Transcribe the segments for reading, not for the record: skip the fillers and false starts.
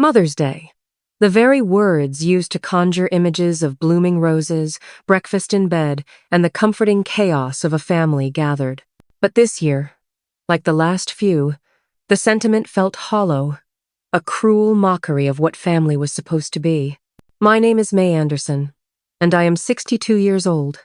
Mother's Day. The very words used to conjure images of blooming roses, breakfast in bed, and the comforting chaos of a family gathered. But this year, like the last few, the sentiment felt hollow, a cruel mockery of what family was supposed to be. My name is May Anderson, and I am 62 years old,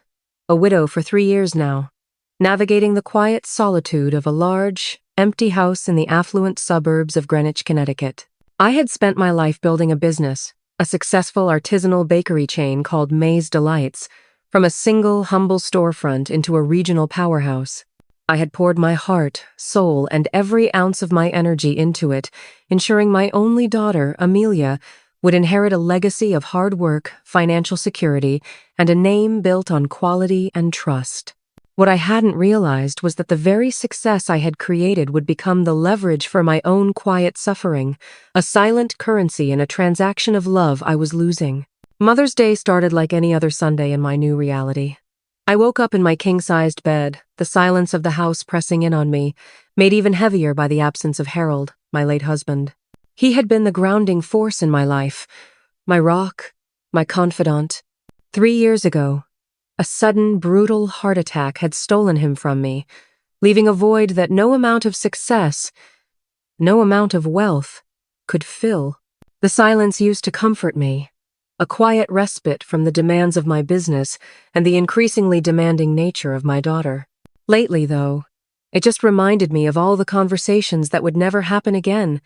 a widow for 3 years now, navigating the quiet solitude of a large, empty house in the affluent suburbs of Greenwich, Connecticut. I had spent my life building a business, a successful artisanal bakery chain called May's Delights, from a single, humble storefront into a regional powerhouse. I had poured my heart, soul, and every ounce of my energy into it, ensuring my only daughter, Amelia, would inherit a legacy of hard work, financial security, and a name built on quality and trust. What I hadn't realized was that the very success I had created would become the leverage for my own quiet suffering, a silent currency in a transaction of love I was losing. Mother's Day started like any other Sunday in my new reality. I woke up in my king-sized bed, the silence of the house pressing in on me, made even heavier by the absence of Harold, my late husband. He had been the grounding force in my life, my rock, my confidant. 3 years ago, a sudden, brutal heart attack had stolen him from me, leaving a void that no amount of success, no amount of wealth, could fill. The silence used to comfort me, a quiet respite from the demands of my business and the increasingly demanding nature of my daughter. Lately, though, it just reminded me of all the conversations that would never happen again,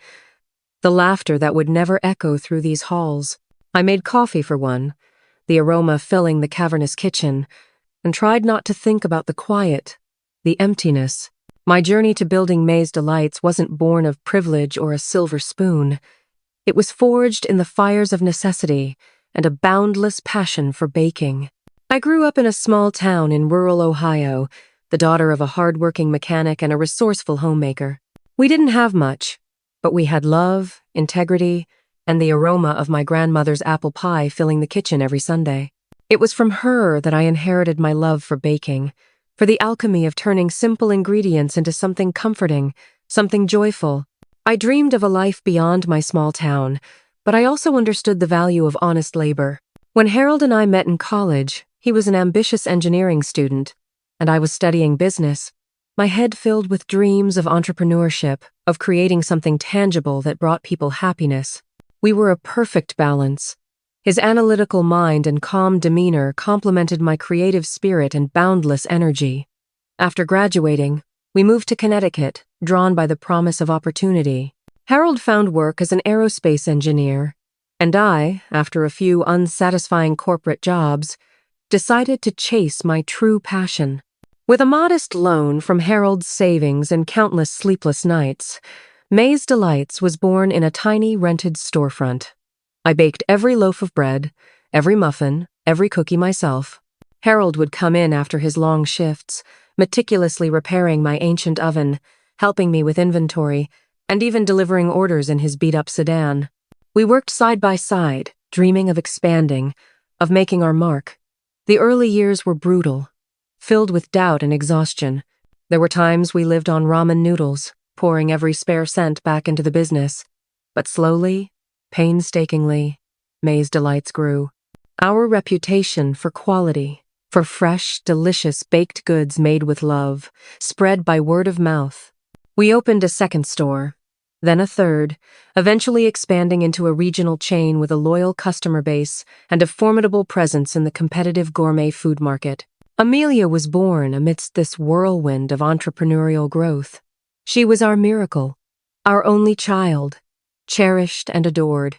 the laughter that would never echo through these halls. I made coffee for one, the aroma filling the cavernous kitchen, and tried not to think about the quiet, the emptiness. My journey to building May's Delights wasn't born of privilege or a silver spoon. It was forged in the fires of necessity and a boundless passion for baking. I grew up in a small town in rural Ohio, the daughter of a hard-working mechanic and a resourceful homemaker. We didn't have much, but we had love, integrity, and the aroma of my grandmother's apple pie filling the kitchen every Sunday. It was from her that I inherited my love for baking, for the alchemy of turning simple ingredients into something comforting, something joyful. I dreamed of a life beyond my small town, but I also understood the value of honest labor. When Harold and I met in college, he was an ambitious engineering student, and I was studying business, my head filled with dreams of entrepreneurship, of creating something tangible that brought people happiness. We were a perfect balance. His analytical mind and calm demeanor complemented my creative spirit and boundless energy. After graduating, we moved to Connecticut, drawn by the promise of opportunity. Harold found work as an aerospace engineer, and I, after a few unsatisfying corporate jobs, decided to chase my true passion. With a modest loan from Harold's savings and countless sleepless nights, May's Delights was born in a tiny rented storefront. I baked every loaf of bread, every muffin, every cookie myself. Harold would come in after his long shifts, meticulously repairing my ancient oven, helping me with inventory, and even delivering orders in his beat-up sedan. We worked side by side, dreaming of expanding, of making our mark. The early years were brutal, filled with doubt and exhaustion. There were times we lived on ramen noodles, pouring every spare cent back into the business. But slowly, painstakingly, May's Delights grew. Our reputation for quality, for fresh, delicious baked goods made with love, spread by word of mouth. We opened a second store, then a third, eventually expanding into a regional chain with a loyal customer base and a formidable presence in the competitive gourmet food market. Amelia was born amidst this whirlwind of entrepreneurial growth. She was our miracle, our only child, cherished and adored.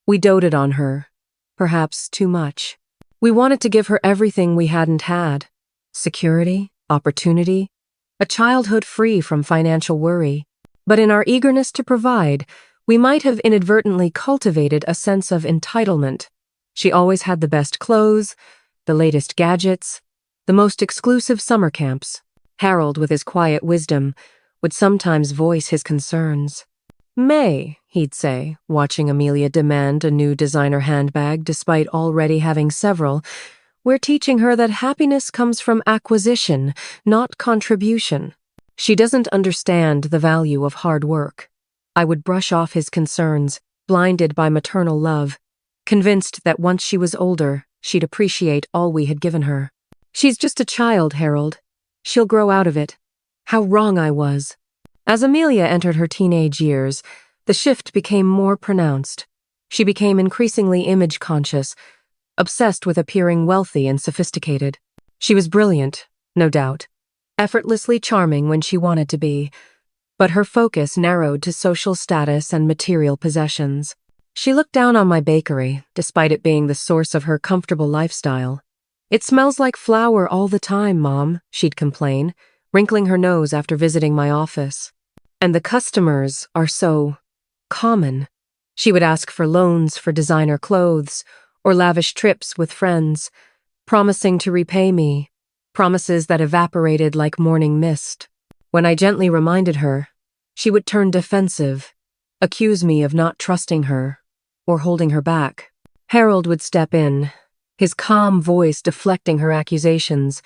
We doted on her, perhaps too much. We wanted to give her everything we hadn't had: security, opportunity, a childhood free from financial worry. But in our eagerness to provide, we might have inadvertently cultivated a sense of entitlement. She always had the best clothes, the latest gadgets, the most exclusive summer camps. Harold, with his quiet wisdom, would sometimes voice his concerns. "May," he'd say, watching Amelia demand a new designer handbag despite already having several, "we're teaching her that happiness comes from acquisition, not contribution. She doesn't understand the value of hard work." I would brush off his concerns. blinded by maternal love, convinced that once she was older, she'd appreciate all we had given her. "She's just a child, Harold. She'll grow out of it." How wrong I was. As Amelia entered her teenage years, the shift became more pronounced. She became increasingly image-conscious, obsessed with appearing wealthy and sophisticated. She was brilliant, no doubt, effortlessly charming when she wanted to be, but her focus narrowed to social status and material possessions. She looked down on my bakery, despite it being the source of her comfortable lifestyle. "It smells like flour all the time, Mom," she'd complain, wrinkling her nose after visiting my office. "And the customers are so common." She would ask for loans for designer clothes or lavish trips with friends, promising to repay me, promises that evaporated like morning mist. When I gently reminded her, she would turn defensive, accuse me of not trusting her or holding her back. Harold would step in, his calm voice deflecting her accusations,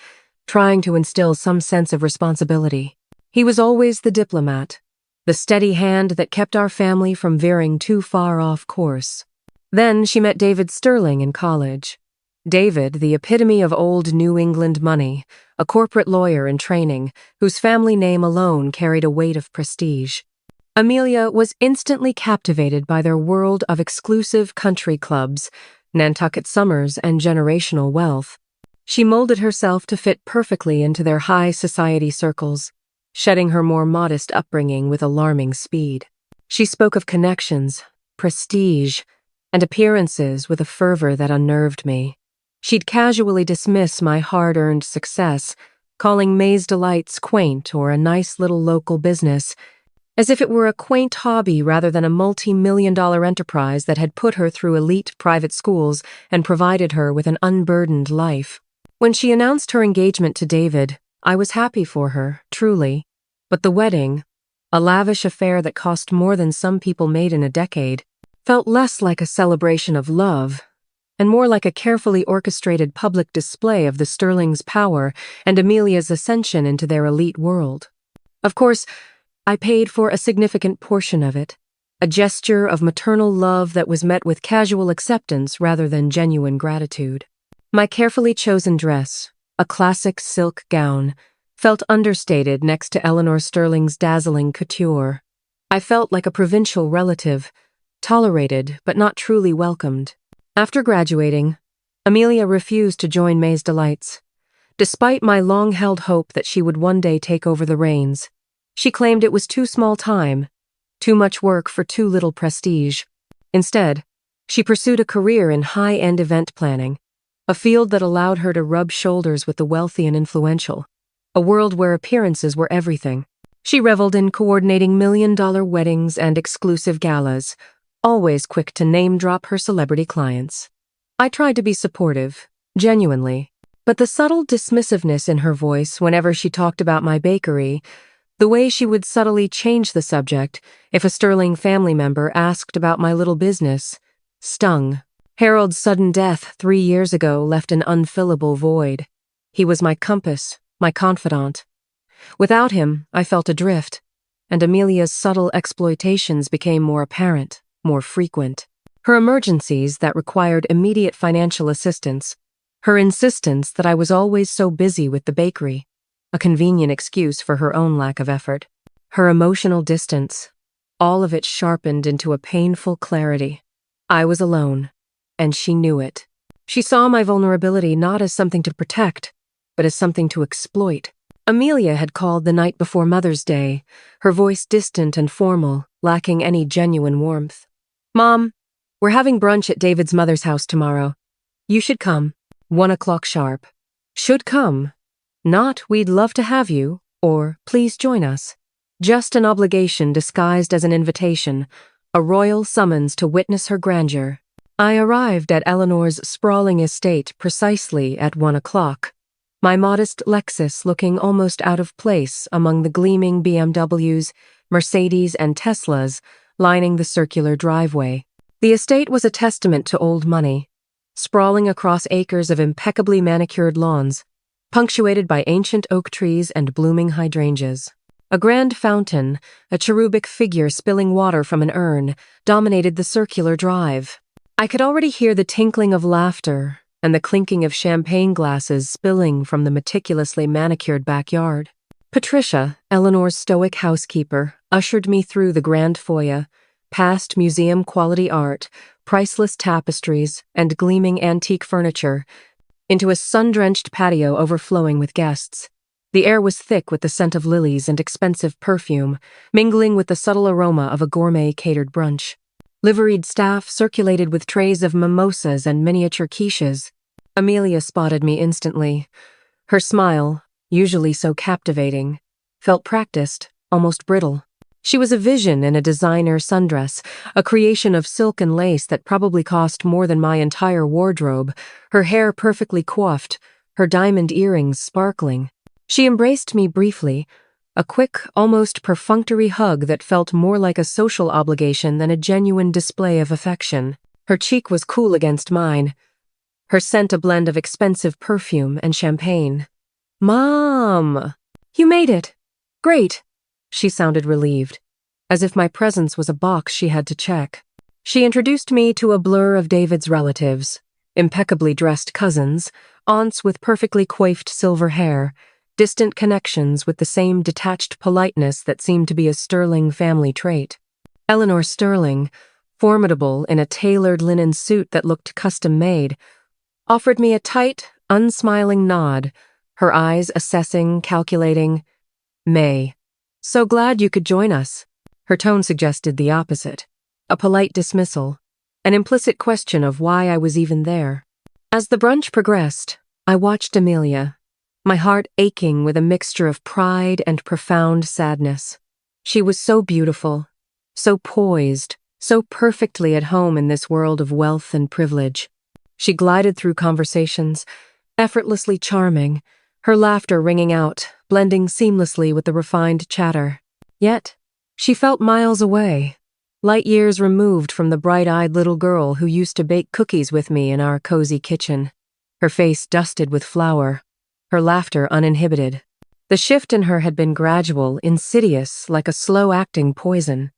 trying to instill some sense of responsibility. He was always the diplomat, the steady hand that kept our family from veering too far off course. Then she met David Sterling in college. David, the epitome of old New England money, a corporate lawyer in training, whose family name alone carried a weight of prestige. Amelia was instantly captivated by their world of exclusive country clubs, Nantucket summers, and generational wealth. She molded herself to fit perfectly into their high society circles, shedding her more modest upbringing with alarming speed. She spoke of connections, prestige, and appearances with a fervor that unnerved me. She'd casually dismiss my hard-earned success, calling May's Delights quaint or a nice little local business, as if it were a quaint hobby rather than a multi-million-dollar enterprise that had put her through elite private schools and provided her with an unburdened life. When she announced her engagement to David, I was happy for her, truly. But the wedding, a lavish affair that cost more than some people made in a decade, felt less like a celebration of love and more like a carefully orchestrated public display of the Sterling's power and Amelia's ascension into their elite world. Of course, I paid for a significant portion of it, a gesture of maternal love that was met with casual acceptance rather than genuine gratitude. My carefully chosen dress, a classic silk gown, felt understated next to Eleanor Sterling's dazzling couture. I felt like a provincial relative, tolerated but not truly welcomed. After graduating, Amelia refused to join May's Delights. Despite my long-held hope that she would one day take over the reins, she claimed it was too small time, too much work for too little prestige. Instead, she pursued a career in high-end event planning, a field that allowed her to rub shoulders with the wealthy and influential, a world where appearances were everything. She reveled in coordinating million-dollar weddings and exclusive galas, always quick to name-drop her celebrity clients. I tried to be supportive, genuinely, but the subtle dismissiveness in her voice whenever she talked about my bakery, the way she would subtly change the subject if a Sterling family member asked about my little business, stung. Harold's sudden death 3 years ago left an unfillable void. He was my compass, my confidant. Without him, I felt adrift, and Amelia's subtle exploitations became more apparent, more frequent. Her emergencies that required immediate financial assistance, her insistence that I was always so busy with the bakery, a convenient excuse for her own lack of effort, her emotional distance, all of it sharpened into a painful clarity. I was alone, and she knew it. She saw my vulnerability not as something to protect, but as something to exploit. Amelia had called the night before Mother's Day, her voice distant and formal, lacking any genuine warmth. "Mom, we're having brunch at David's mother's house tomorrow. You should come. 1 o'clock sharp." Should come. Not "we'd love to have you," or "please join us." Just an obligation disguised as an invitation, a royal summons to witness her grandeur. I arrived at Eleanor's sprawling estate precisely at 1 o'clock, my modest Lexus looking almost out of place among the gleaming BMWs, Mercedes, and Teslas lining the circular driveway. The estate was a testament to old money, sprawling across acres of impeccably manicured lawns, punctuated by ancient oak trees and blooming hydrangeas. A grand fountain, a cherubic figure spilling water from an urn, dominated the circular drive. I could already hear the tinkling of laughter and the clinking of champagne glasses spilling from the meticulously manicured backyard. Patricia, Eleanor's stoic housekeeper, ushered me through the grand foyer, past museum-quality art, priceless tapestries, and gleaming antique furniture, into a sun-drenched patio overflowing with guests. The air was thick with the scent of lilies and expensive perfume, mingling with the subtle aroma of a gourmet-catered brunch. Liveried staff circulated with trays of mimosas and miniature quiches. Amelia spotted me instantly. Her smile, usually so captivating, felt practiced, almost brittle. She was a vision in a designer sundress, a creation of silk and lace that probably cost more than my entire wardrobe, her hair perfectly coiffed, her diamond earrings sparkling. She embraced me briefly, a quick, almost perfunctory hug that felt more like a social obligation than a genuine display of affection. Her cheek was cool against mine, her scent a blend of expensive perfume and champagne. "Mom! You made it! Great!" She sounded relieved, as if my presence was a box she had to check. She introduced me to a blur of David's relatives, impeccably dressed cousins, aunts with perfectly coiffed silver hair, distant connections with the same detached politeness that seemed to be a Sterling family trait. Eleanor Sterling, formidable in a tailored linen suit that looked custom-made, offered me a tight, unsmiling nod, her eyes assessing, calculating. "May. So glad you could join us." Her tone suggested the opposite, a polite dismissal, an implicit question of why I was even there. As the brunch progressed, I watched Amelia, my heart aching with a mixture of pride and profound sadness. She was so beautiful, so poised, so perfectly at home in this world of wealth and privilege. She glided through conversations, effortlessly charming, her laughter ringing out, blending seamlessly with the refined chatter. Yet, she felt miles away, light years removed from the bright-eyed little girl who used to bake cookies with me in our cozy kitchen. Her face dusted with flour, her laughter uninhibited. The shift in her had been gradual, insidious, like a slow-acting poison.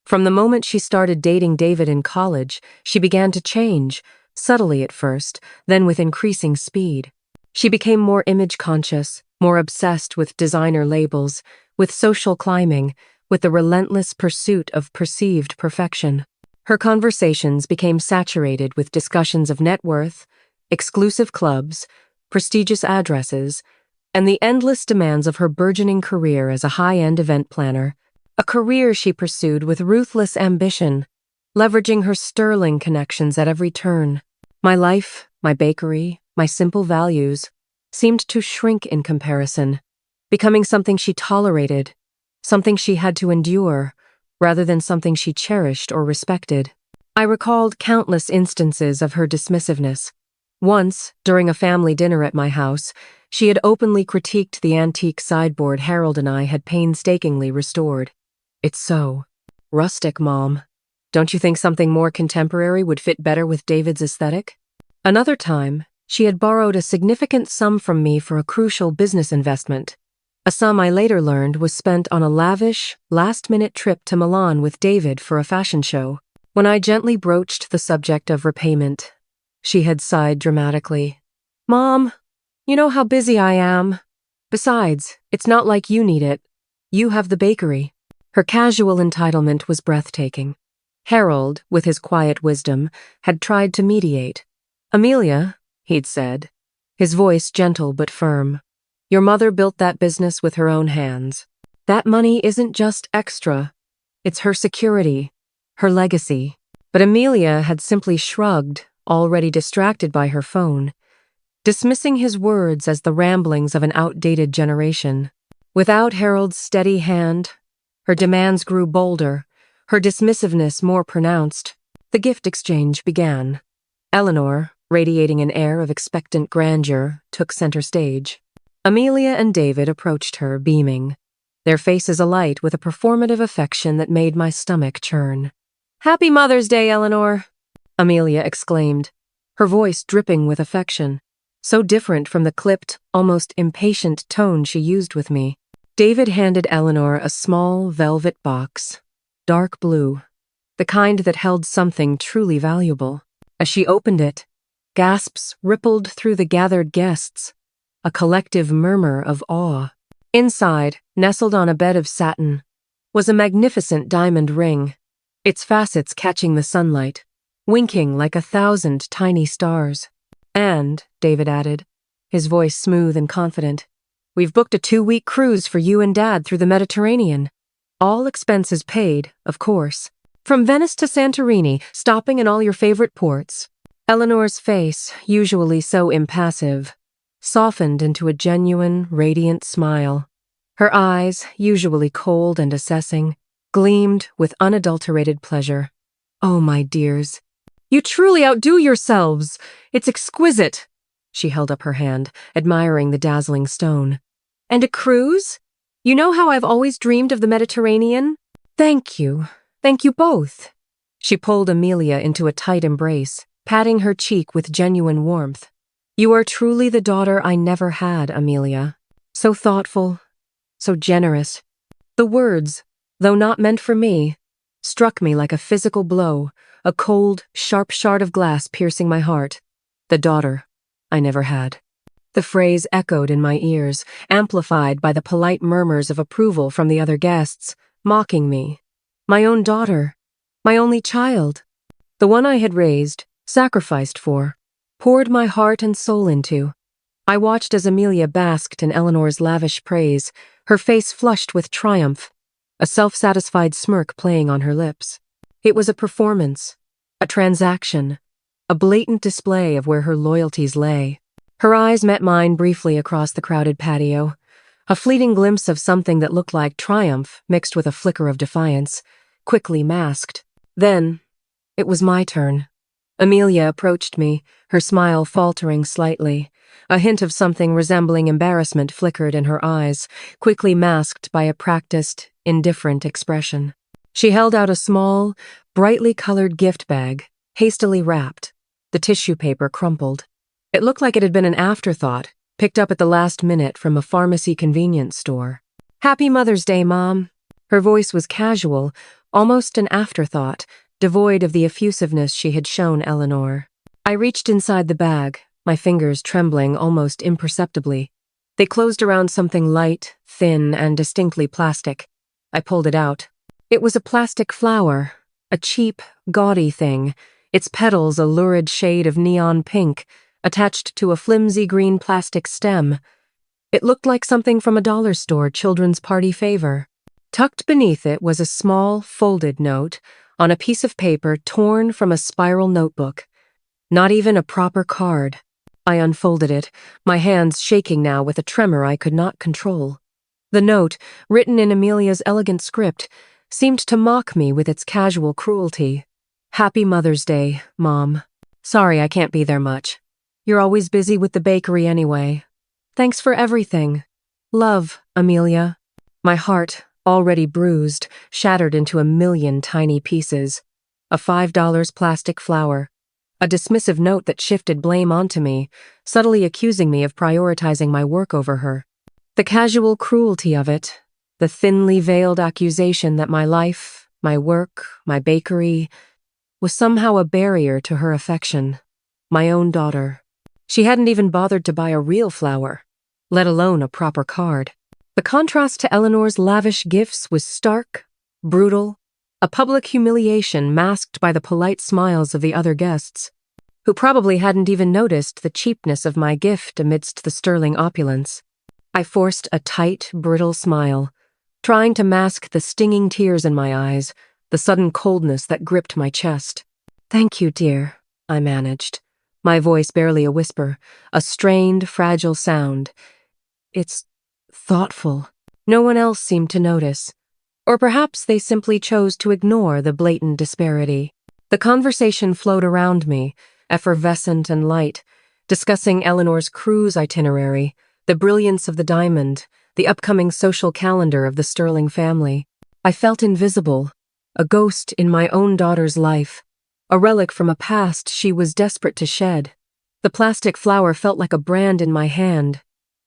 From the moment she started dating David in college, she began to change, subtly at first, then with increasing speed. She became more image-conscious, more obsessed with designer labels, with social climbing, with the relentless pursuit of perceived perfection. Her conversations became saturated with discussions of net worth, exclusive clubs, prestigious addresses, and the endless demands of her burgeoning career as a high-end event planner, a career she pursued with ruthless ambition, leveraging her sterling connections at every turn. My life, my bakery, my simple values seemed to shrink in comparison, becoming something she tolerated, something she had to endure, rather than something she cherished or respected. I recalled countless instances of her dismissiveness. Once, during a family dinner at my house, she had openly critiqued the antique sideboard Harold and I had painstakingly restored. "It's so rustic, Mom. Don't you think something more contemporary would fit better with David's aesthetic?" Another time, she had borrowed a significant sum from me for a crucial business investment. A sum I later learned was spent on a lavish, last-minute trip to Milan with David for a fashion show. When I gently broached the subject of repayment, she had sighed dramatically. "Mom, you know how busy I am. Besides, it's not like you need it. You have the bakery." Her casual entitlement was breathtaking. Harold, with his quiet wisdom, had tried to mediate. "Amelia," he'd said, his voice gentle but firm, "your mother built that business with her own hands. That money isn't just extra. It's her security, her legacy." But Amelia had simply shrugged, already distracted by her phone, dismissing his words as the ramblings of an outdated generation. Without Harold's steady hand, her demands grew bolder, her dismissiveness more pronounced. The gift exchange began. Eleanor, radiating an air of expectant grandeur, took center stage. Amelia and David approached her, beaming, their faces alight with a performative affection that made my stomach churn. "Happy Mother's Day, Eleanor," Amelia exclaimed, her voice dripping with affection, so different from the clipped, almost impatient tone she used with me. David handed Eleanor a small velvet box, dark blue, the kind that held something truly valuable. As she opened it, gasps rippled through the gathered guests, a collective murmur of awe. Inside, nestled on a bed of satin, was a magnificent diamond ring, its facets catching the sunlight, winking like 1,000 tiny stars. And, David added, his voice smooth and confident, we've booked a 2-week cruise for you and Dad through the Mediterranean. All expenses paid, of course. From Venice to Santorini, stopping in all your favorite ports. Eleanor's face, usually so impassive, softened into a genuine, radiant smile. Her eyes, usually cold and assessing, gleamed with unadulterated pleasure. Oh, my dears. You truly outdo yourselves. It's exquisite. She held up her hand, admiring the dazzling stone. And a cruise? You know how I've always dreamed of the Mediterranean? Thank you. Thank you both. She pulled Amelia into a tight embrace, patting her cheek with genuine warmth. You are truly the daughter I never had, Amelia. So thoughtful, so generous. The words, though not meant for me, struck me like a physical blow, a cold, sharp shard of glass piercing my heart. The daughter I never had. The phrase echoed in my ears, amplified by the polite murmurs of approval from the other guests, mocking me. My own daughter, my only child, the one I had raised, sacrificed for, poured my heart and soul into. I watched as Amelia basked in Eleanor's lavish praise, her face flushed with triumph, a self-satisfied smirk playing on her lips. It was a performance, a transaction, a blatant display of where her loyalties lay. Her eyes met mine briefly across the crowded patio, a fleeting glimpse of something that looked like triumph mixed with a flicker of defiance, quickly masked. Then, it was my turn. Amelia approached me, her smile faltering slightly. A hint of something resembling embarrassment flickered in her eyes, quickly masked by a practiced, indifferent expression. She held out a small, brightly colored gift bag, hastily wrapped, the tissue paper crumpled. It looked like it had been an afterthought, picked up at the last minute from a pharmacy convenience store. Happy Mother's Day, Mom. Her voice was casual, almost an afterthought, devoid of the effusiveness she had shown Eleanor. I reached inside the bag, my fingers trembling almost imperceptibly. They closed around something light, thin, and distinctly plastic. I pulled it out. It was a plastic flower, a cheap, gaudy thing, its petals a lurid shade of neon pink, attached to a flimsy green plastic stem. It looked like something from a dollar store children's party favor. Tucked beneath it was a small, folded note on a piece of paper torn from a spiral notebook. Not even a proper card. I unfolded it, my hands shaking now with a tremor I could not control. The note, written in Amelia's elegant script, seemed to mock me with its casual cruelty. Happy Mother's Day, Mom. Sorry I can't be there much. You're always busy with the bakery anyway. Thanks for everything. Love, Amelia. My heart, already bruised, shattered into a million tiny pieces. A $5 plastic flower. A dismissive note that shifted blame onto me, subtly accusing me of prioritizing my work over her. The casual cruelty of it, the thinly veiled accusation that my life, my work, my bakery, was somehow a barrier to her affection. My own daughter. She hadn't even bothered to buy a real flower, let alone a proper card. The contrast to Eleanor's lavish gifts was stark, brutal, a public humiliation masked by the polite smiles of the other guests, who probably hadn't even noticed the cheapness of my gift amidst the sterling opulence. I forced a tight, brittle smile, trying to mask the stinging tears in my eyes, the sudden coldness that gripped my chest. Thank you, dear, I managed. My voice barely a whisper, a strained, fragile sound. It's thoughtful. No one else seemed to notice. Or perhaps they simply chose to ignore the blatant disparity. The conversation flowed around me, effervescent and light, discussing Eleanor's cruise itinerary, the brilliance of the diamond, the upcoming social calendar of the Sterling family. I felt invisible, a ghost in my own daughter's life. A relic from a past she was desperate to shed. The plastic flower felt like a brand in my hand,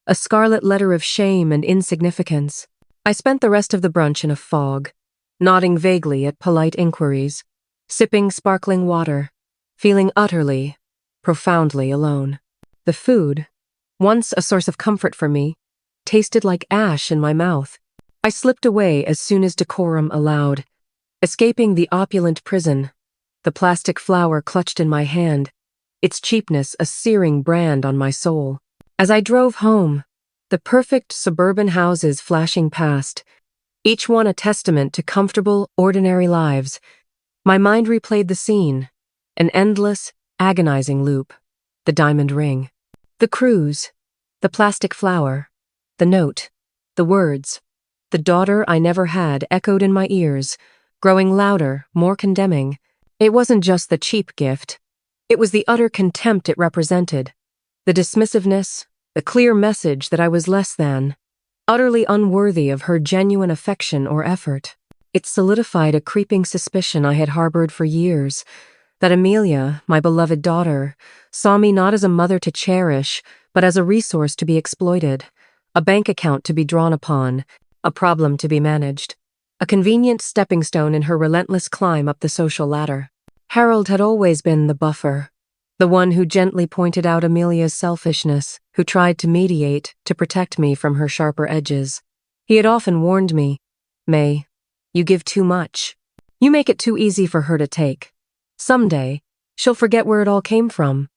a scarlet letter of shame and insignificance. I spent the rest of the brunch in a fog, nodding vaguely at polite inquiries, sipping sparkling water, feeling utterly, profoundly alone. The food, once a source of comfort for me, tasted like ash in my mouth. I slipped away as soon as decorum allowed, escaping the opulent prison, the plastic flower clutched in my hand, its cheapness a searing brand on my soul. As I drove home, the perfect suburban houses flashing past, each one a testament to comfortable, ordinary lives, my mind replayed the scene, an endless, agonizing loop. The diamond ring, the cruise, the plastic flower, the note, the words. The daughter I never had echoed in my ears, growing louder, more condemning. It wasn't just the cheap gift. It was the utter contempt it represented, the dismissiveness, the clear message that I was less than, utterly unworthy of her genuine affection or effort. It solidified a creeping suspicion I had harbored for years, that Amelia, my beloved daughter, saw me not as a mother to cherish, but as a resource to be exploited, a bank account to be drawn upon, a problem to be managed, a convenient stepping stone in her relentless climb up the social ladder. Harold had always been the buffer, the one who gently pointed out Amelia's selfishness, who tried to mediate, to protect me from her sharper edges. He had often warned me, "May, you give too much. You make it too easy for her to take. Someday, she'll forget where it all came from."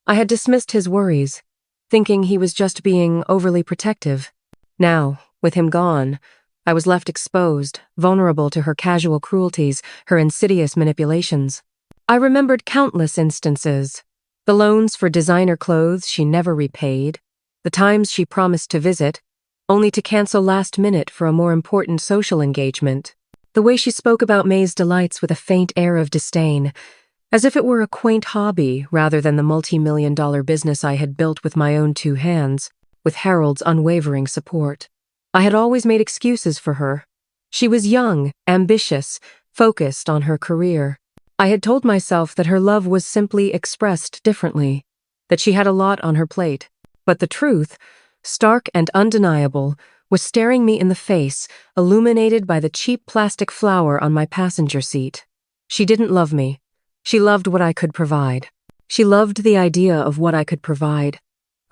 I had dismissed his worries, thinking he was just being overly protective. Now, with him gone, I was left exposed, vulnerable to her casual cruelties, her insidious manipulations. I remembered countless instances. The loans for designer clothes she never repaid, the times she promised to visit, only to cancel last minute for a more important social engagement. The way she spoke about May's delights with a faint air of disdain, as if it were a quaint hobby rather than the multi-million-dollar business I had built with my own two hands, with Harold's unwavering support. I had always made excuses for her. She was young, ambitious, focused on her career. I had told myself that her love was simply expressed differently, that she had a lot on her plate. But the truth, stark and undeniable, was staring me in the face, illuminated by the cheap plastic flower on my passenger seat. She didn't love me. She loved what I could provide. She loved the idea of what I could provide.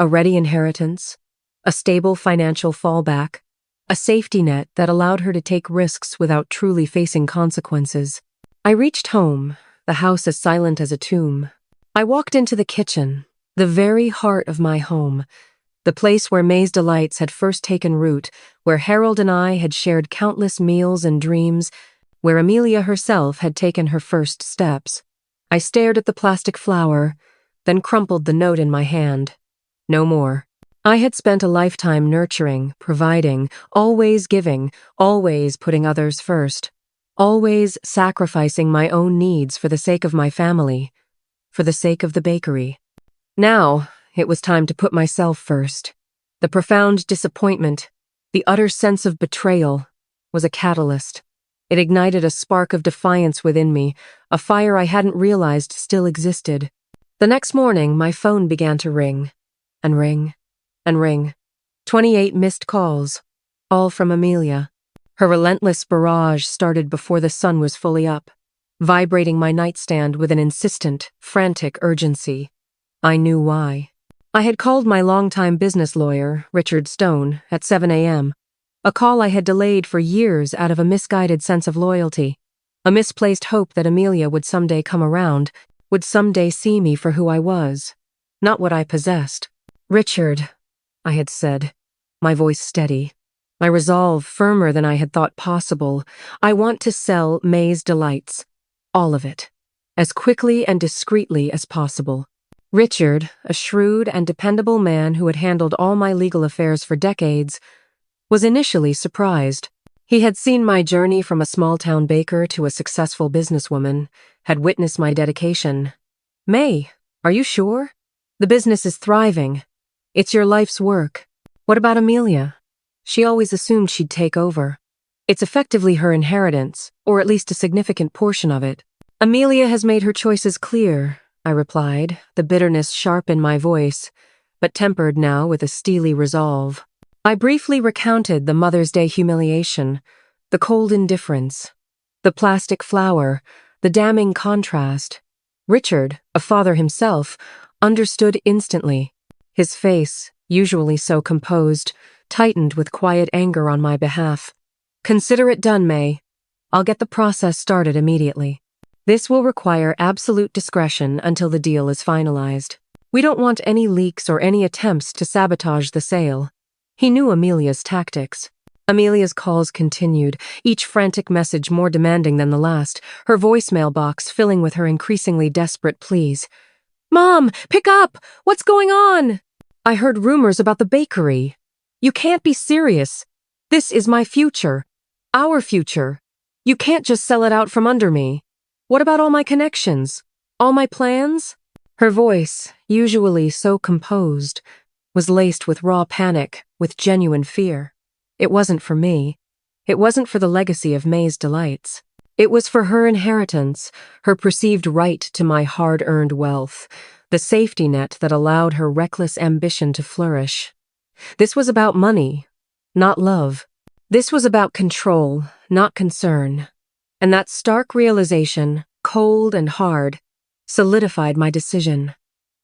A ready inheritance, a stable financial fallback, a safety net that allowed her to take risks without truly facing consequences. I reached home, the house as silent as a tomb. I walked into the kitchen, the very heart of my home, the place where May's delights had first taken root, where Harold and I had shared countless meals and dreams, where Amelia herself had taken her first steps. I stared at the plastic flower, then crumpled the note in my hand. No more. I had spent a lifetime nurturing, providing, always giving, always putting others first, always sacrificing my own needs for the sake of my family, for the sake of the bakery. Now, it was time to put myself first. The profound disappointment, the utter sense of betrayal, was a catalyst. It ignited a spark of defiance within me, a fire I hadn't realized still existed. The next morning, my phone began to ring, and ring, and ring. 28 missed calls, all from Amelia. Her relentless barrage started before the sun was fully up, vibrating my nightstand with an insistent, frantic urgency. I knew why. I had called my longtime business lawyer, Richard Stone, at 7 a.m., a call I had delayed for years out of a misguided sense of loyalty, a misplaced hope that Amelia would someday come around, would someday see me for who I was, not what I possessed. "Richard," I had said, my voice steady, my resolve firmer than I had thought possible, "I want to sell May's delights, all of it, as quickly and discreetly as possible." Richard, a shrewd and dependable man who had handled all my legal affairs for decades, was initially surprised. He had seen my journey from a small-town baker to a successful businesswoman, had witnessed my dedication. "May, are you sure? The business is thriving. It's your life's work. What about Amelia? She always assumed she'd take over. It's effectively her inheritance, or at least a significant portion of it." "Amelia has made her choices clear," I replied, the bitterness sharp in my voice, but tempered now with a steely resolve. I briefly recounted the Mother's Day humiliation, the cold indifference, the plastic flower, the damning contrast. Richard, a father himself, understood instantly. His face, usually so composed, tightened with quiet anger on my behalf. "Consider it done, May. I'll get the process started immediately. This will require absolute discretion until the deal is finalized. We don't want any leaks or any attempts to sabotage the sale." He knew Amelia's tactics. Amelia's calls continued, each frantic message more demanding than the last, her voicemail box filling with her increasingly desperate pleas. "Mom, pick up! What's going on? I heard rumors about the bakery. You can't be serious. This is my future. Our future. You can't just sell it out from under me. What about all my connections? All my plans?" Her voice, usually so composed, was laced with raw panic, with genuine fear. It wasn't for me. It wasn't for the legacy of May's delights. It was for her inheritance, her perceived right to my hard-earned wealth, the safety net that allowed her reckless ambition to flourish. This was about money, not love. This was about control, not concern. And that stark realization, cold and hard, solidified my decision.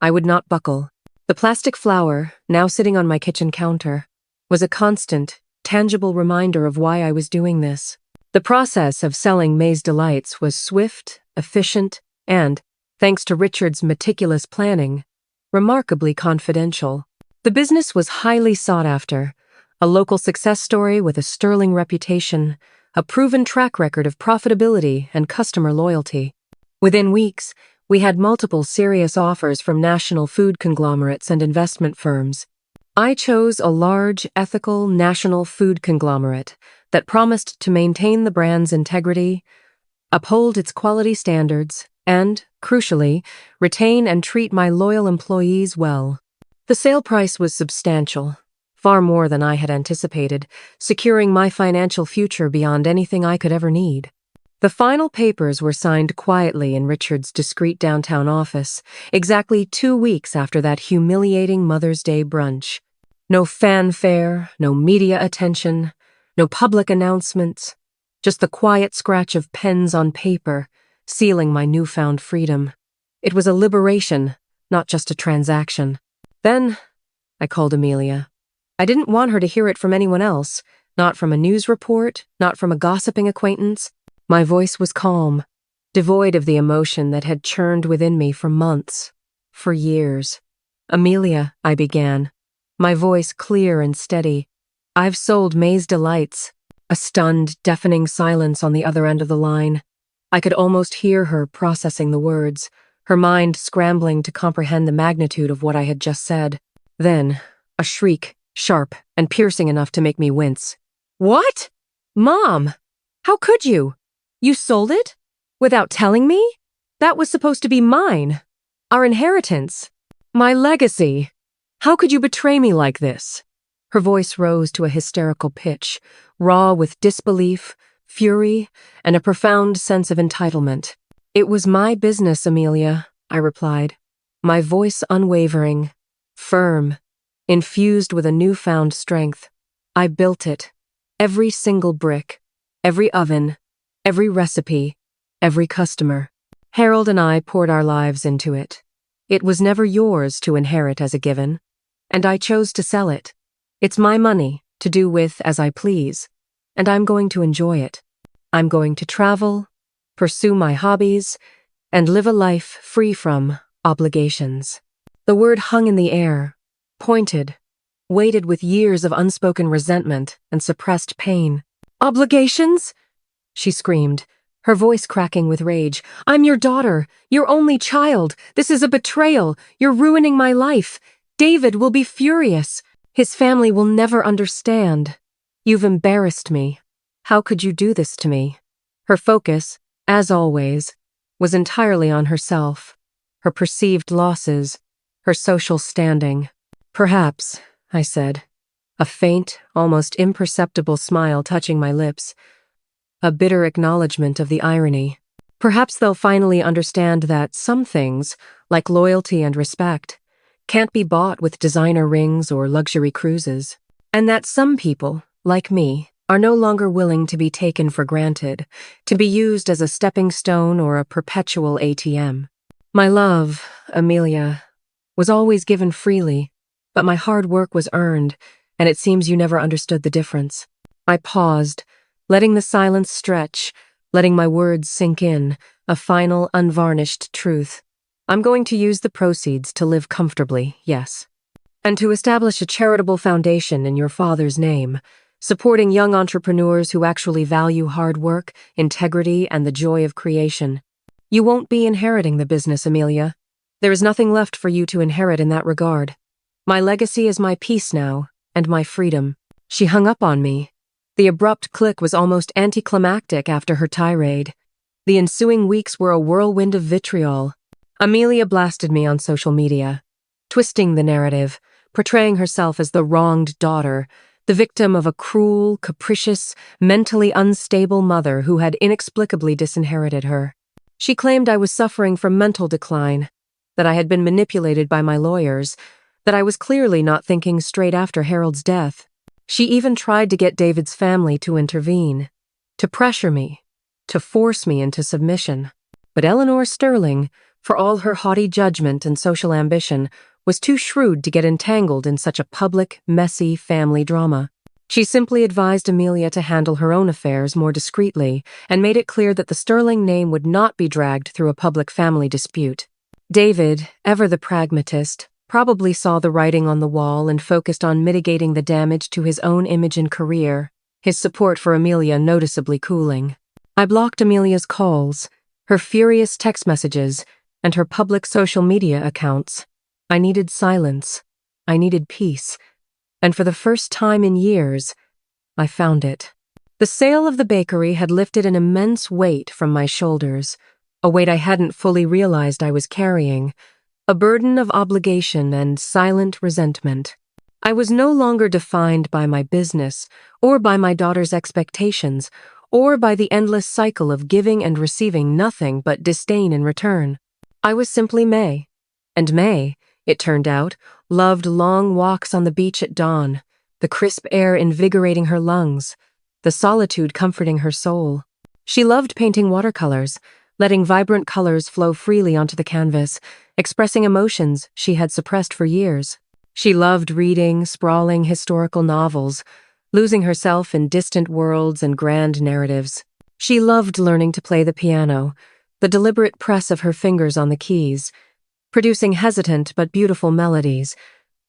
I would not buckle. The plastic flower, now sitting on my kitchen counter, was a constant, tangible reminder of why I was doing this. The process of selling May's Delights was swift, efficient, and, thanks to Richard's meticulous planning, remarkably confidential. The business was highly sought after, a local success story with a sterling reputation, a proven track record of profitability and customer loyalty. Within weeks, we had multiple serious offers from national food conglomerates and investment firms. I chose a large, ethical, national food conglomerate that promised to maintain the brand's integrity, uphold its quality standards, and, crucially, retain and treat my loyal employees well. The sale price was substantial, far more than I had anticipated, securing my financial future beyond anything I could ever need. The final papers were signed quietly in Richard's discreet downtown office, exactly 2 weeks after that humiliating Mother's Day brunch. No fanfare, no media attention, no public announcements, just the quiet scratch of pens on paper, sealing my newfound freedom. It was a liberation, not just a transaction. Then, I called Amelia. I didn't want her to hear it from anyone else, not from a news report, not from a gossiping acquaintance. My voice was calm, devoid of the emotion that had churned within me for months, for years. "Amelia," I began, my voice clear and steady. "I've sold May's Delights." A stunned, deafening silence on the other end of the line. I could almost hear her processing the words, her mind scrambling to comprehend the magnitude of what I had just said. Then, a shriek, sharp and piercing enough to make me wince. "What? Mom! How could you? You sold it? Without telling me? That was supposed to be mine. Our inheritance. My legacy. How could you betray me like this?" Her voice rose to a hysterical pitch, raw with disbelief, fury, and a profound sense of entitlement. "It was my business, Amelia," I replied, my voice unwavering, firm, infused with a newfound strength. "I built it. Every single brick, every oven, every recipe, every customer. Harold and I poured our lives into it. It was never yours to inherit as a given, and I chose to sell it. It's my money to do with as I please, and I'm going to enjoy it. I'm going to travel, pursue my hobbies, and live a life free from obligations." The word hung in the air, pointed, weighted with years of unspoken resentment and suppressed pain. "Obligations?" she screamed, her voice cracking with rage. "I'm your daughter, your only child. This is a betrayal. You're ruining my life. David will be furious. His family will never understand. You've embarrassed me. How could you do this to me?" Her focus, as always, was entirely on herself, her perceived losses, her social standing. "Perhaps," I said, a faint, almost imperceptible smile touching my lips, a bitter acknowledgement of the irony. "Perhaps they'll finally understand that some things, like loyalty and respect, can't be bought with designer rings or luxury cruises." And that some people, like me, are no longer willing to be taken for granted, to be used as a stepping stone or a perpetual ATM. My love, Amelia, was always given freely, but my hard work was earned, and it seems you never understood the difference. I paused, letting the silence stretch, letting my words sink in, a final, unvarnished truth. I'm going to use the proceeds to live comfortably, yes, and to establish a charitable foundation in your father's name, supporting young entrepreneurs who actually value hard work, integrity, and the joy of creation. You won't be inheriting the business, Amelia. There is nothing left for you to inherit in that regard. My legacy is my peace now, and my freedom. She hung up on me. The abrupt click was almost anticlimactic after her tirade. The ensuing weeks were a whirlwind of vitriol. Amelia blasted me on social media, twisting the narrative, portraying herself as the wronged daughter, the victim of a cruel, capricious, mentally unstable mother who had inexplicably disinherited her. She claimed I was suffering from mental decline, that I had been manipulated by my lawyers, that I was clearly not thinking straight after Harold's death. She even tried to get David's family to intervene, to pressure me, to force me into submission. But Eleanor Sterling, for all her haughty judgment and social ambition, was too shrewd to get entangled in such a public, messy family drama. She simply advised Amelia to handle her own affairs more discreetly and made it clear that the Sterling name would not be dragged through a public family dispute. David, ever the pragmatist, probably saw the writing on the wall and focused on mitigating the damage to his own image and career, his support for Amelia noticeably cooling. I blocked Amelia's calls, her furious text messages, and her public social media accounts. I needed silence. I needed peace. And for the first time in years, I found it. The sale of the bakery had lifted an immense weight from my shoulders, a weight I hadn't fully realized I was carrying, a burden of obligation and silent resentment. I was no longer defined by my business, or by my daughter's expectations, or by the endless cycle of giving and receiving nothing but disdain in return. I was simply May. And May, it turned out, loved long walks on the beach at dawn, the crisp air invigorating her lungs, the solitude comforting her soul. She loved painting watercolors, letting vibrant colors flow freely onto the canvas, expressing emotions she had suppressed for years. She loved reading sprawling historical novels, losing herself in distant worlds and grand narratives. She loved learning to play the piano, the deliberate press of her fingers on the keys, producing hesitant but beautiful melodies,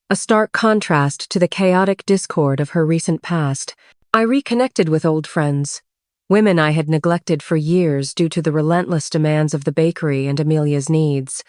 a stark contrast to the chaotic discord of her recent past. I reconnected with old friends, women I had neglected for years due to the relentless demands of the bakery and Amelia's needs.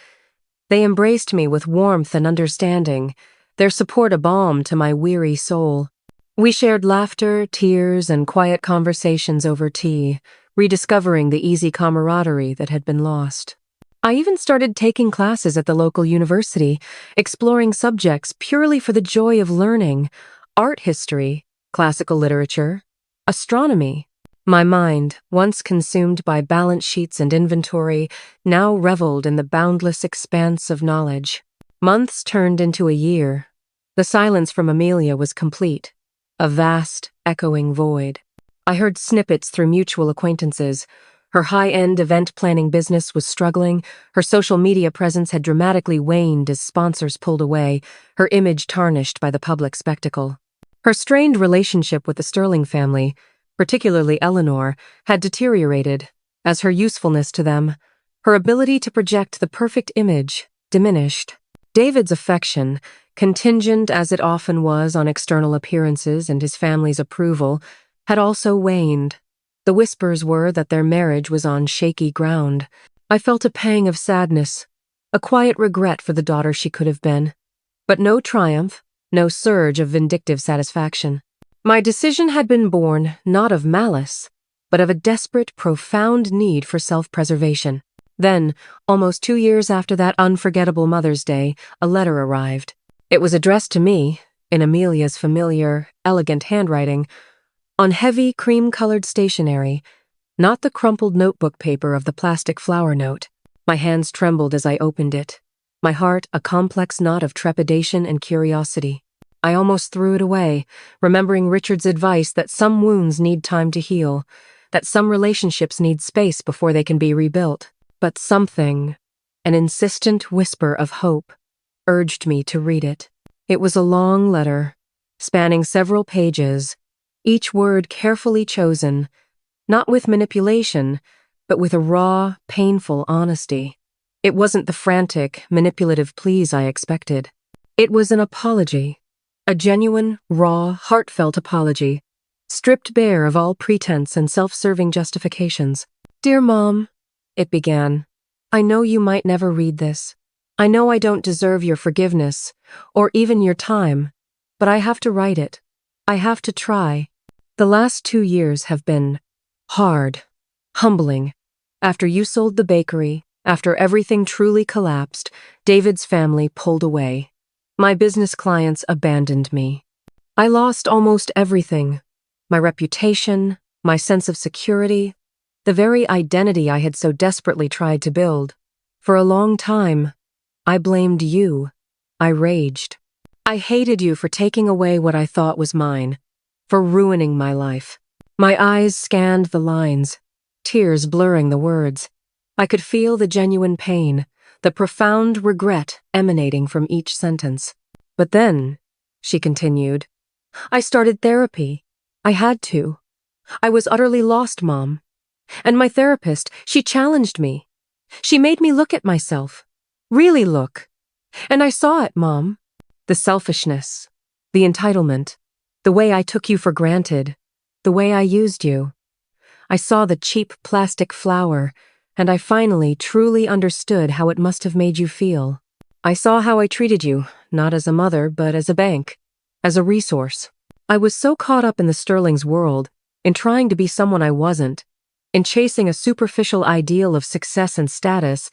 They embraced me with warmth and understanding, their support a balm to my weary soul. We shared laughter, tears, and quiet conversations over tea, rediscovering the easy camaraderie that had been lost. I even started taking classes at the local university, exploring subjects purely for the joy of learning: art history, classical literature, astronomy. My mind, once consumed by balance sheets and inventory, now reveled in the boundless expanse of knowledge. Months turned into a year. The silence from Amelia was complete, a vast, echoing void. I heard snippets through mutual acquaintances. Her high-end event planning business was struggling, her social media presence had dramatically waned as sponsors pulled away, her image tarnished by the public spectacle. Her strained relationship with the Sterling family, particularly Eleanor, had deteriorated, as her usefulness to them, her ability to project the perfect image, diminished. David's affection, contingent as it often was on external appearances and his family's approval, had also waned. The whispers were that their marriage was on shaky ground. I felt a pang of sadness, a quiet regret for the daughter she could have been, but no triumph, no surge of vindictive satisfaction. My decision had been born not of malice, but of a desperate, profound need for self-preservation. Then, almost 2 years after that unforgettable Mother's Day, a letter arrived. It was addressed to me, in Amelia's familiar, elegant handwriting, on heavy, cream-colored stationery, not the crumpled notebook paper of the plastic flower note. My hands trembled as I opened it, my heart a complex knot of trepidation and curiosity. I almost threw it away, remembering Richard's advice that some wounds need time to heal, that some relationships need space before they can be rebuilt. But something, an insistent whisper of hope, urged me to read it. It was a long letter, spanning several pages, each word carefully chosen, not with manipulation, but with a raw, painful honesty. It wasn't the frantic, manipulative pleas I expected. It was an apology, a genuine, raw, heartfelt apology, stripped bare of all pretense and self-serving justifications. "Dear Mom," it began, "I know you might never read this. I know I don't deserve your forgiveness, or even your time, but I have to write it. I have to try. The last 2 years have been hard, humbling. After you sold the bakery, after everything truly collapsed, David's family pulled away. My business clients abandoned me. I lost almost everything. My reputation, my sense of security, the very identity I had so desperately tried to build. For a long time, I blamed you. I raged. I hated you for taking away what I thought was mine, for ruining my life." My eyes scanned the lines, tears blurring the words. I could feel the genuine pain, the profound regret emanating from each sentence. "But then," she continued, "I started therapy. I had to. I was utterly lost, Mom. And my therapist, she challenged me. She made me look at myself. Really look. And I saw it, Mom. The selfishness, the entitlement, the way I took you for granted, the way I used you. I saw the cheap plastic flower, and I finally truly understood how it must have made you feel. I saw how I treated you, not as a mother, but as a bank, as a resource. I was so caught up in the Sterling's world, in trying to be someone I wasn't, in chasing a superficial ideal of success and status,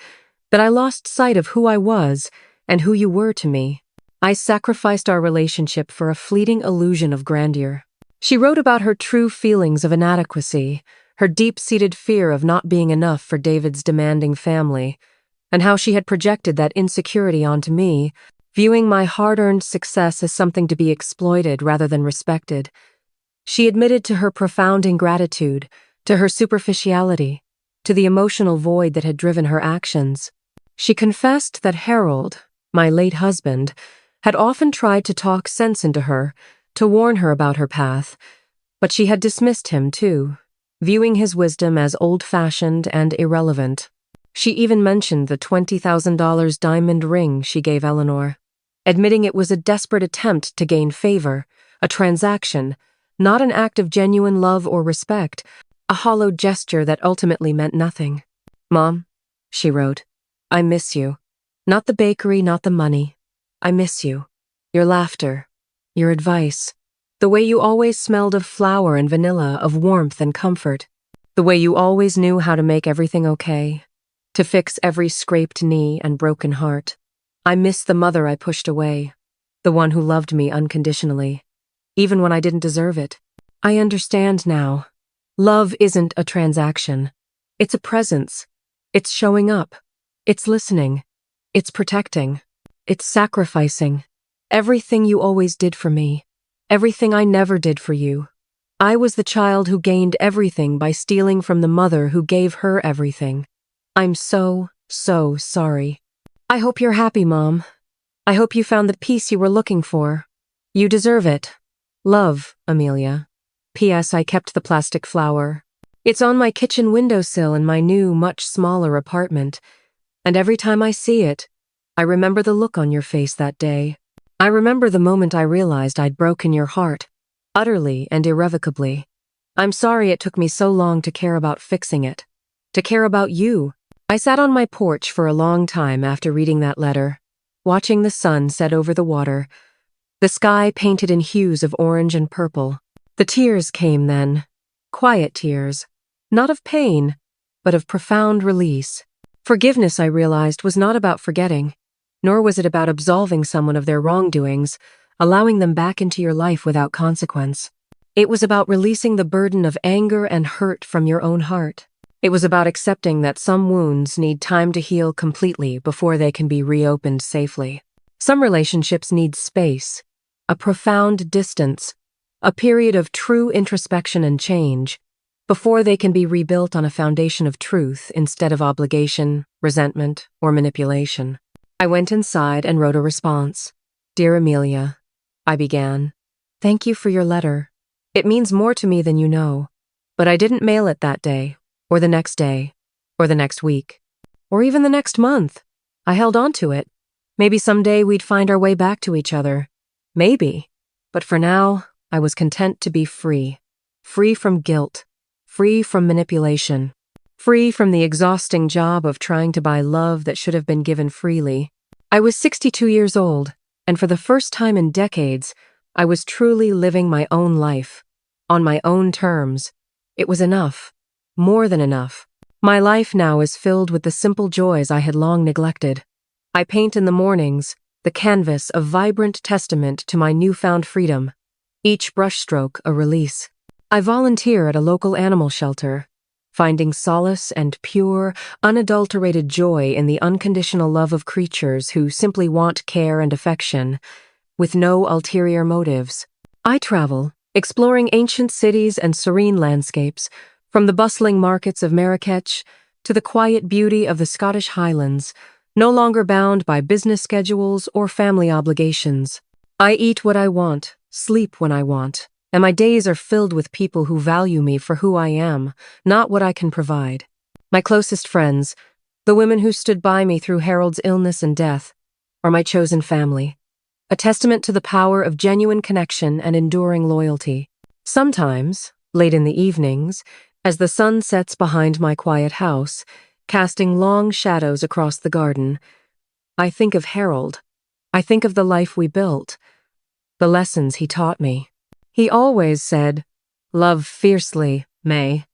that I lost sight of who I was and who you were to me. I sacrificed our relationship for a fleeting illusion of grandeur." She wrote about her true feelings of inadequacy, her deep-seated fear of not being enough for David's demanding family, and how she had projected that insecurity onto me, viewing my hard-earned success as something to be exploited rather than respected. She admitted to her profound ingratitude, to her superficiality, to the emotional void that had driven her actions. She confessed that Harold, my late husband, had often tried to talk sense into her, to warn her about her path, but she had dismissed him too, viewing his wisdom as old-fashioned and irrelevant. She even mentioned the $20,000 diamond ring she gave Eleanor, admitting it was a desperate attempt to gain favor, a transaction, not an act of genuine love or respect, a hollow gesture that ultimately meant nothing. "Mom," she wrote, "I miss you. Not the bakery, not the money. I miss you. Your laughter, your advice, the way you always smelled of flour and vanilla, of warmth and comfort, the way you always knew how to make everything okay, to fix every scraped knee and broken heart. I miss the mother I pushed away, the one who loved me unconditionally, even when I didn't deserve it. I understand now. Love isn't a transaction. It's a presence. It's showing up. It's listening. It's protecting. It's sacrificing. Everything you always did for me. Everything I never did for you. I was the child who gained everything by stealing from the mother who gave her everything. I'm so sorry. I hope you're happy, Mom. I hope you found the peace you were looking for. You deserve it. Love, Amelia. P.S. I kept the plastic flower. It's on my kitchen windowsill in my new, much smaller apartment, and every time I see it, I remember the look on your face that day. I remember the moment I realized I'd broken your heart, utterly and irrevocably. I'm sorry it took me so long to care about fixing it, to care about you. I sat on my porch for a long time after reading that letter, watching the sun set over the water, the sky painted in hues of orange and purple. The tears came then, quiet tears, not of pain, but of profound release. Forgiveness, I realized, was not about forgetting, nor was it about absolving someone of their wrongdoings, allowing them back into your life without consequence. It was about releasing the burden of anger and hurt from your own heart. It was about accepting that some wounds need time to heal completely before they can be reopened safely. Some relationships need space, a profound distance, a period of true introspection and change, before they can be rebuilt on a foundation of truth instead of obligation, resentment, or manipulation. I went inside and wrote a response. "Dear Amelia," I began, "thank you for your letter. It means more to me than you know, but I didn't mail it that day, or the next day, or the next week, or even the next month. I held on to it. Maybe someday we'd find our way back to each other. Maybe. But for now, I was content to be free. Free from guilt. Free from manipulation. Free from the exhausting job of trying to buy love that should have been given freely. I was 62 years old, and for the first time in decades, I was truly living my own life. On my own terms. It was enough. More than enough. My life now is filled with the simple joys I had long neglected. I paint in the mornings, the canvas a vibrant testament to my newfound freedom. Each brushstroke a release. I volunteer at a local animal shelter, finding solace and pure, unadulterated joy in the unconditional love of creatures who simply want care and affection, with no ulterior motives. I travel, exploring ancient cities and serene landscapes, from the bustling markets of Marrakech to the quiet beauty of the Scottish Highlands, no longer bound by business schedules or family obligations. I eat what I want, sleep when I want, and my days are filled with people who value me for who I am, not what I can provide. My closest friends, the women who stood by me through Harold's illness and death, are my chosen family, a testament to the power of genuine connection and enduring loyalty. Sometimes, late in the evenings, as the sun sets behind my quiet house, casting long shadows across the garden, I think of Harold. I think of the life we built, the lessons he taught me. He always said, "Love fiercely, May,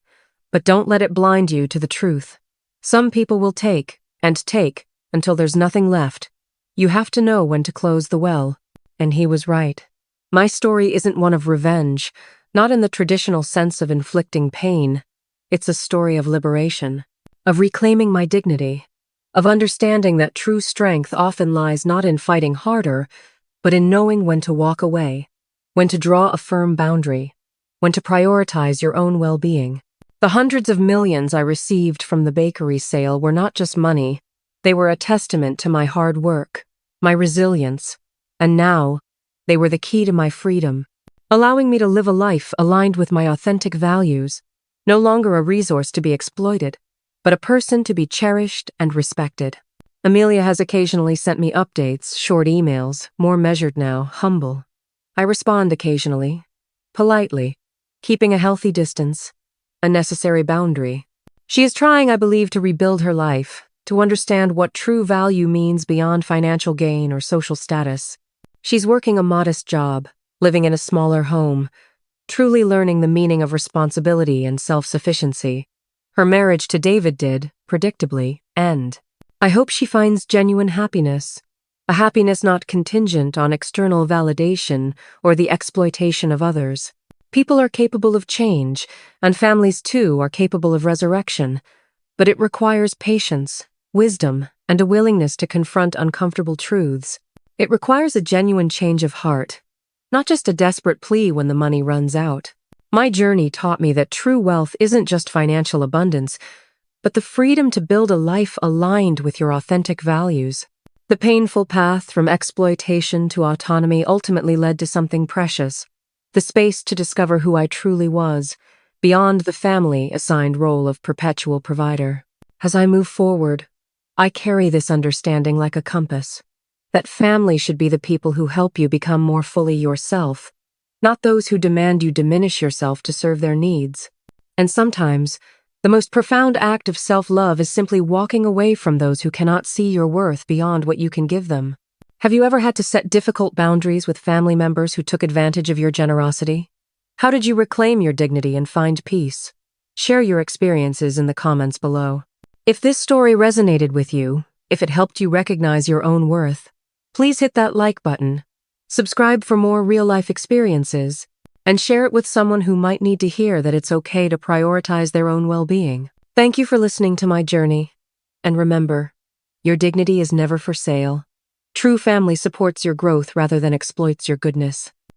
but don't let it blind you to the truth. Some people will take, and take, until there's nothing left. You have to know when to close the well." And he was right. My story isn't one of revenge, not in the traditional sense of inflicting pain. It's a story of liberation, of reclaiming my dignity, of understanding that true strength often lies not in fighting harder, but in knowing when to walk away, when to draw a firm boundary, when to prioritize your own well-being. The hundreds of millions I received from the bakery sale were not just money, they were a testament to my hard work, my resilience, and now, they were the key to my freedom, allowing me to live a life aligned with my authentic values, no longer a resource to be exploited, but a person to be cherished and respected. Amelia has occasionally sent me updates, short emails, more measured now, humble. I respond occasionally, politely, keeping a healthy distance, a necessary boundary. She is trying, I believe, to rebuild her life, to understand what true value means beyond financial gain or social status. She's working a modest job, living in a smaller home, truly learning the meaning of responsibility and self-sufficiency. Her marriage to David did, predictably, end. I hope she finds genuine happiness, a happiness not contingent on external validation or the exploitation of others. People are capable of change, and families too are capable of resurrection, but it requires patience, wisdom, and a willingness to confront uncomfortable truths. It requires a genuine change of heart, not just a desperate plea when the money runs out. My journey taught me that true wealth isn't just financial abundance, but the freedom to build a life aligned with your authentic values. The painful path from exploitation to autonomy ultimately led to something precious, the space to discover who I truly was, beyond the family-assigned role of perpetual provider. As I move forward, I carry this understanding like a compass, that family should be the people who help you become more fully yourself, not those who demand you diminish yourself to serve their needs. And sometimes, the most profound act of self-love is simply walking away from those who cannot see your worth beyond what you can give them. Have you ever had to set difficult boundaries with family members who took advantage of your generosity? How did you reclaim your dignity and find peace? Share your experiences in the comments below. If this story resonated with you, if it helped you recognize your own worth, please hit that like button, subscribe for more real-life experiences, and share it with someone who might need to hear that it's okay to prioritize their own well-being. Thank you for listening to my journey. And remember, your dignity is never for sale. True family supports your growth rather than exploits your goodness.